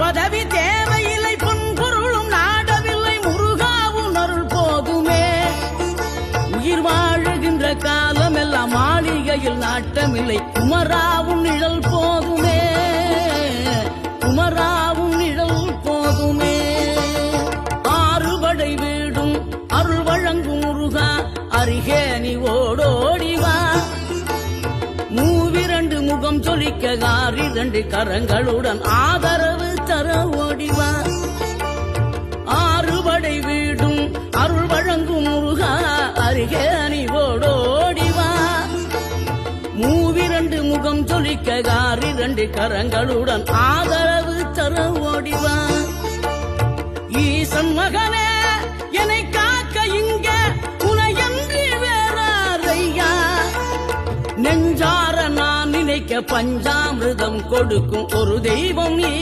பதவி தேவையில்லை, பொன்பொருளும் நாடவில்லை, முருகாவும் அருள் போதுமே. உயிர் வாழுகின்ற காலம் எல்லாம் மாளிகையில் நாட்டமில்லை, குமராவும் நிழல் போதுமே, குமராவும் நிழல் போதுமே. ஆறுபடை வீடும் அருள் வழங்கும் முருகா, அருகே நீ ஓடோடிவா. மூவிரண்டு முகம் சொலிக்க ஆறிரண்டு கரங்களுடன் ஆதரவு தர ஓடிவா. ஆறுபடை வீடும் அருள் வழங்கும் முருகா, அருகே நீ ஓடோடிவா. மூவிரண்டு முகம் சொலிக்க ஆறிரண்டு கரங்களுடன் ஆதரவு தர ஓடிவா. ஈசன் மகனே என்னை காக்க இங்க உனையன்றி வேறாரையா. நெஞ்சார நான் நினைக்க பஞ்சாமிர்தம் கொடுக்கும் ஒரு தெய்வம் நீ.